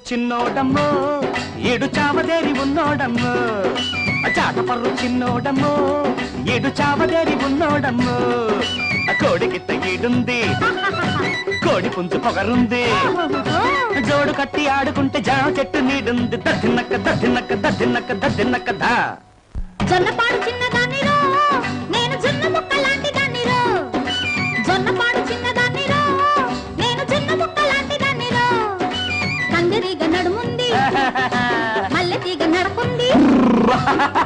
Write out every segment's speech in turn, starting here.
చిన్నోడమ్మో ఏడు చావదేరి ఉన్నోడమ్మో చాటపర్రు చిన్నోడమ్మో ఏడు చావదేరి ఉన్నోడమ్మో కోడికిత్త ఈడుంది కోడి పుంజు పొగరుంది జోడు కట్టి ఆడుకుంటే జామ చెట్టు నీడుంది దద్దినక్క దద్దినక్క దద్దినక్క దద్దినక్క దా జొన్నపాడు చిన్నదానిరో నేను జొన్న ముక్క లాంటి దానిరో జొన్నపాడు చిన్నదానిరో నేను జొన్న ముక్క లాంటి దానిరో కందిరీగ నడుముంది మల్లె తీగ నడకుంది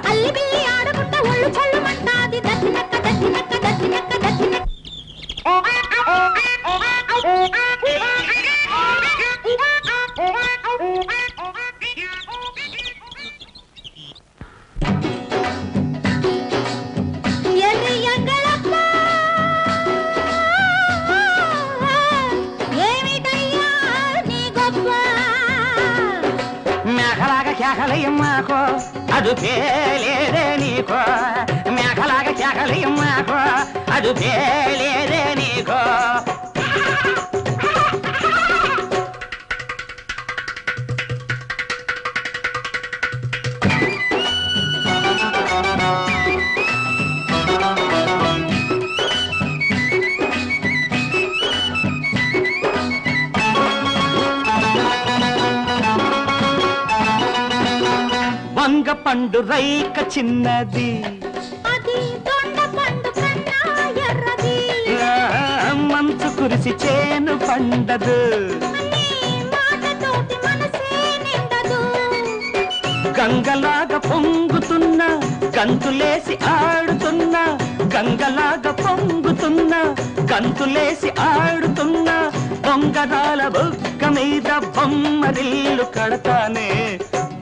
అల్లి బిల్లి ఆడుకుంటే ఒళ్ళు చల్లుమంటాది దద్దినక్క దద్దినక్క దద్దినక్క దద్దినక్క కేకలయ్యమ్మాకో అది పేలేదే నీకో మేఘలాగా కేకలయ్యమ్మాకో అది పేలేదే నీకో వంగ పండు రైక చిన్నది అది దొండ పండు కన్నా ఎర్రది మంచు కురిసి చేను పండదు మాటతోటి మనసే నిండదు గంగలాగా పొంగుతున్నా గంతులేసి ఆడుతున్నా గంగలాగా పొంగుతున్నా గంతులేసి ఆడుతున్నా బొంగరాల బొక్క మీద బొమ్మరిల్లు కడతానే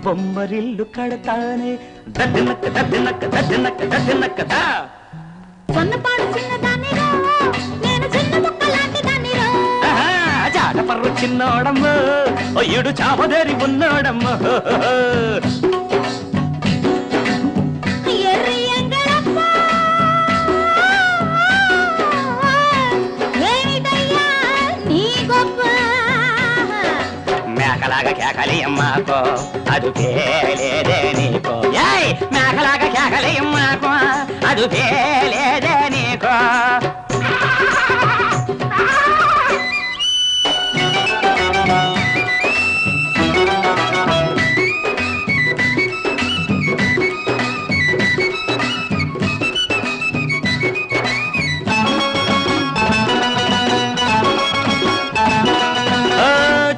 బొమ్మరిల్లు కడతానే దద్దినక్క దద్దినక్క దద్దినక్క దద్దినక్క దా జొన్నపాడు చిన్నదానిరో నేను జొన్న ముక్క లాంటి దానిరో జాటపర్రు చిన్నోడమ్మో ఏడు చావదేరి ఉన్నోడమ్మో ఎర్రి ఎంగళప్ప ఏమిటయ్యా నీ గొప్ప మేకలాగా కేకలియమ్మాకో అది పేలేదే నీకో ఏయ్ మేకలాగా కేకలియమ్మాకో అది పేలేదే నీకో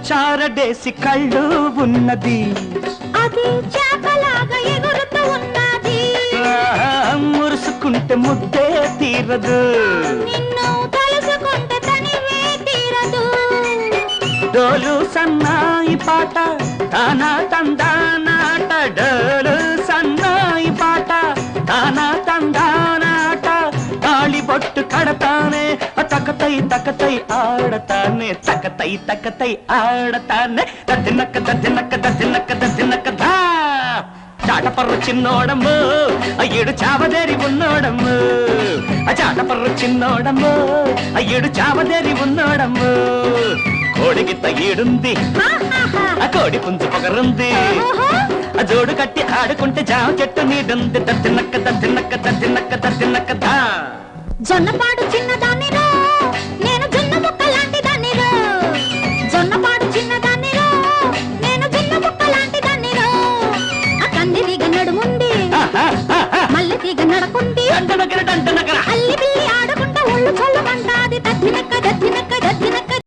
చారడేసి కళ్ళు ఉన్నది అది చేపలాగా ఎగురుతూ ఉన్నది మురుసుకుంటే ముద్దే తీరదు నిన్ను తలుసుకుంటే తనివే తీరదు డోలు సన్నాయి పాట తానా తందానాట డోలు సన్నాయి పాట తానా తందానాట తాళి బొట్టు కడతానే తకతై తకతై ఆడతానే తకతై తకతై ఆడతానే దద్దినక్క దద్దినక్క దద్దినక్క దద్దినక్క దా చాటపర్రు చిన్నోడమ్ము అయ్యేడు చావదేరి ఉన్నోడమ్ము చాటపర్రు చిన్నోడమ్ము అయ్యేడు చావదేరి ఉన్నోడమ్ము కోడిగిత్త ఈడుంది కోడి పుంజు పొగరుంది జోడు కట్టి ఆడుకుంటే జామ చెట్టు నీడుంది దద్దినక్క దద్దినక్క దద్దినక్క దద్దినక్క దా జొన్నపాడు చిన్నదానిరో నేను జొన్న ముక్క లాంటి దానిరో జొన్నపాడు చిన్నదానిరో నేను జొన్న ముక్క లాంటి దానిరో కందిరీగ నడుముంది మల్లె తీగ నడకుంది